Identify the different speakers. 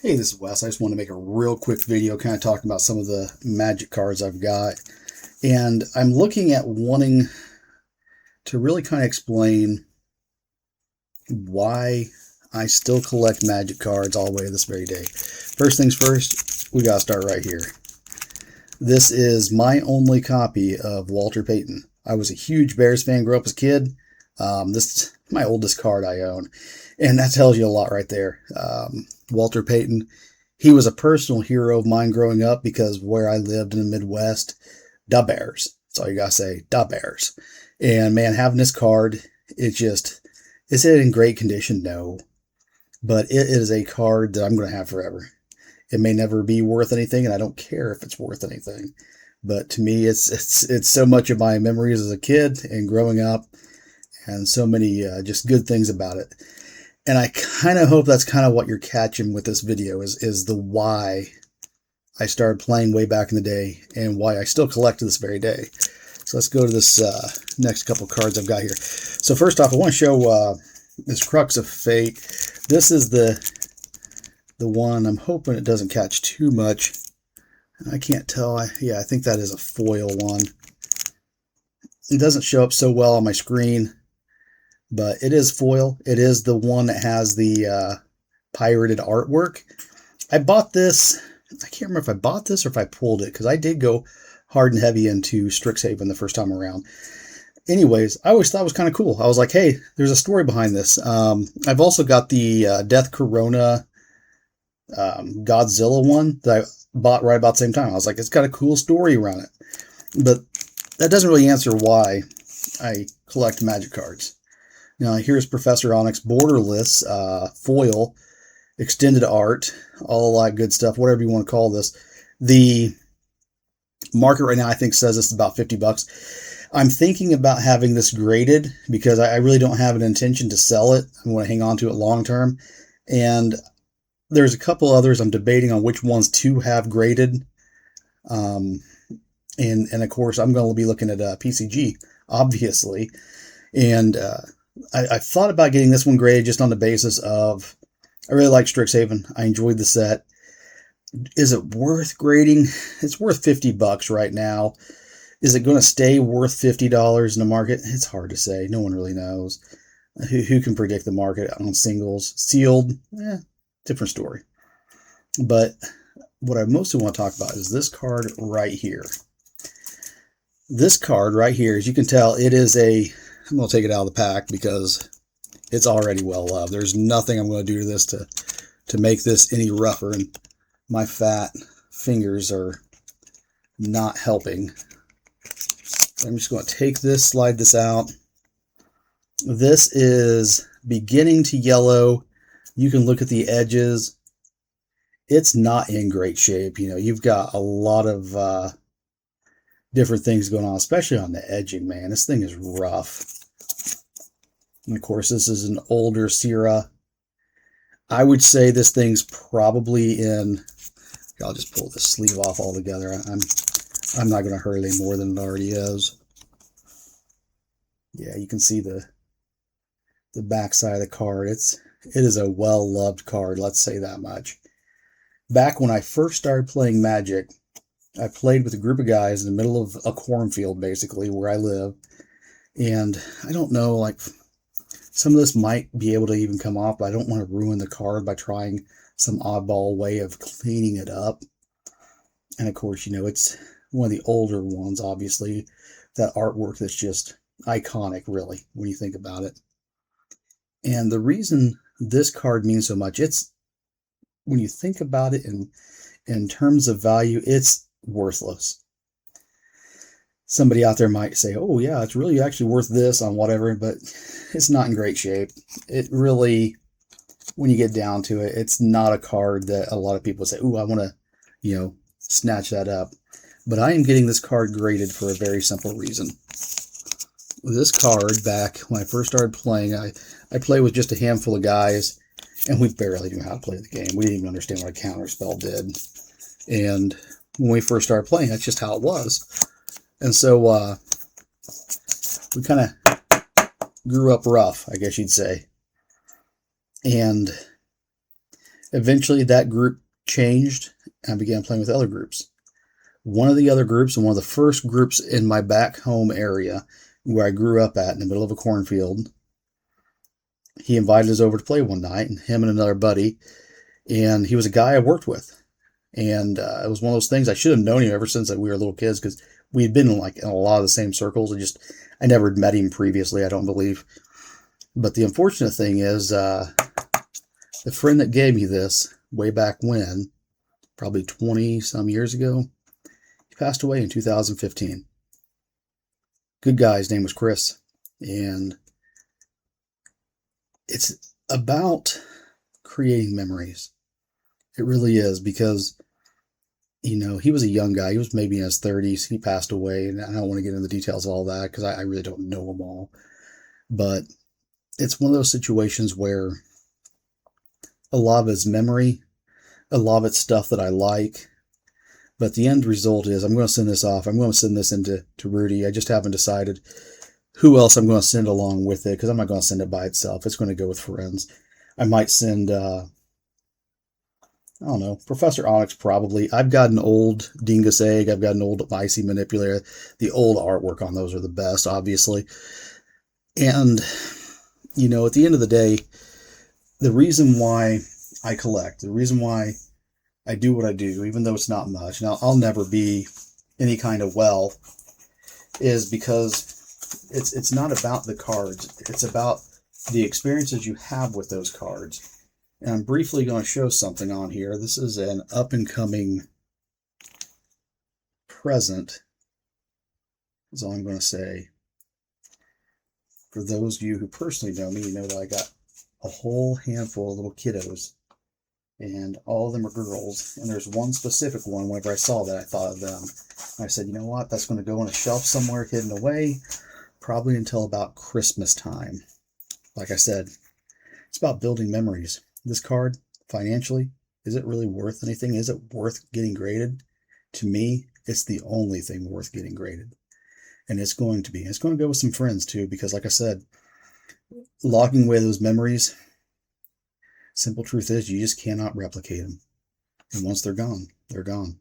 Speaker 1: Hey, this is Wes. I just want to make a real quick video kind of talking about some of the magic cards I've got. And I'm looking at wanting to really kind of explain why I still collect magic cards all the way to this very day. First things first, we got to start right here. This is my only copy of Walter Payton. I was a huge Bears fan, grew up as a kid. This is my oldest card I own. And that tells you a lot right there. Walter Payton, he was a personal hero of mine growing up because where I lived in the Midwest, da Bears. That's all you gotta say, da Bears. And man, having this card, is it in great condition? No. But it is a card that I'm going to have forever. It may never be worth anything, and I don't care if it's worth anything. But to me, it's so much of my memories as a kid and growing up, and so many just good things about it. And I kind of hope that's kind of what you're catching with this video is the why I started playing way back in the day and why I still collect to this very day. So let's go to this next couple cards I've got here. So first off, I want to show this Crux of Fate. This is the one. I'm hoping it doesn't catch too much. I can't tell. I think that is a foil one. It doesn't show up so well on my screen, but it is foil. It is the one that has the pirated artwork. I bought this. I can't remember if I bought this or if I pulled it, because I did go hard and heavy into Strixhaven the first time around. Anyways, I always thought it was kind of cool. I was like, hey, there's a story behind this. I've also got the Death Corona Godzilla one that I bought right about the same time. I was like, it's got a cool story around it. But that doesn't really answer why I collect magic cards. Now, here's Professor Onyx Borderless foil, extended art, all that good stuff, whatever you want to call this. The market right now, I think, says it's about $50. I'm thinking about having this graded because I really don't have an intention to sell it. I want to hang on to it long term. And there's a couple others I'm debating on which ones to have graded. And of course, I'm going to be looking at PCG, obviously. And I thought about getting this one graded just on the basis of I really like Strixhaven. I enjoyed the set. Is it worth grading? It's worth $50 right now. Is it going to stay worth $50 in the market? It's hard to say. No one really knows. Who can predict the market on singles? Sealed, different story. But what I mostly want to talk about is this card right here. This card right here, as you can tell, it is I'm going to take it out of the pack because it's already well loved. There's nothing I'm going to do to this to make this any rougher, and my fat fingers are not helping. I'm just going to take this, slide this out. This is beginning to yellow. You can look at the edges. It's not in great shape. You know, you've got a lot of different things going on, especially on the edging, man. This thing is rough. And of course, this is an older Serra. I would say this thing's probably in, I'll just pull this sleeve off altogether. I'm not going to hurt it any more than it already is. Yeah, you can see the back side of the card. It is a well-loved card, let's say that much. Back when I first started playing Magic, I played with a group of guys in the middle of a cornfield, basically, where I live. And I don't know, like, some of this might be able to even come off, but I don't want to ruin the card by trying some oddball way of cleaning it up. And of course, you know, it's one of the older ones, obviously. That artwork that's just iconic, really, when you think about it. And the reason this card means so much, when you think about it in terms of value, it's worthless. Somebody out there might say, oh yeah, it's really actually worth this on whatever, but it's not in great shape. It really, when you get down to it, it's not a card that a lot of people say, oh, I want to, snatch that up. But I am getting this card graded for a very simple reason. This card, back when I first started playing, I played with just a handful of guys, and we barely knew how to play the game. We didn't even understand what a counterspell did. And when we first started playing, that's just how it was. And so we kind of grew up rough, I guess you'd say. And Eventually, that group changed, and I began playing with other groups. One of the other groups, and one of the first groups in my back home area where I grew up at in the middle of a cornfield, he invited us over to play one night, and him and another buddy, and he was a guy I worked with. And it was one of those things, I should have known him ever since we were little kids, because we had been in a lot of the same circles. I never had met him previously, I don't believe. But the unfortunate thing is, the friend that gave me this way back when, probably 20 some years ago, he passed away in 2015. Good guy, his name was Chris. And it's about creating memories. It really is, because he was a young guy. He was maybe in his 30s. He passed away, and I don't want to get into the details of all that because I really don't know them all. But it's one of those situations where a lot of it's memory, a lot of it's stuff that I like. But the end result is I'm going to send this off. I'm going to send this into Rudy. I just haven't decided who else I'm going to send along with it, because I'm not going to send it by itself. It's going to go with friends. I might send... I don't know, Professor Onyx probably. I've got an old Dingus Egg. I've got an old Icy Manipulator. The old artwork on those are the best, obviously. And, at the end of the day, the reason why I collect, the reason why I do what I do, even though it's not much, and I'll never be any kind of wealth, is because it's not about the cards. It's about the experiences you have with those cards. And I'm briefly going to show something on here. This is an up-and-coming present, is all I'm going to say. For those of you who personally know me, you know that I got a whole handful of little kiddos, and all of them are girls. And there's one specific one, whenever I saw that, I thought of them. And I said, you know what, that's going to go on a shelf somewhere hidden away, probably until about Christmas time. Like I said, it's about building memories. This card, financially, is it really worth anything? Is it worth getting graded? To me, it's the only thing worth getting graded. And it's going to be. It's going to go with some friends, too, because like I said, locking away those memories, simple truth is you just cannot replicate them. And once they're gone, they're gone.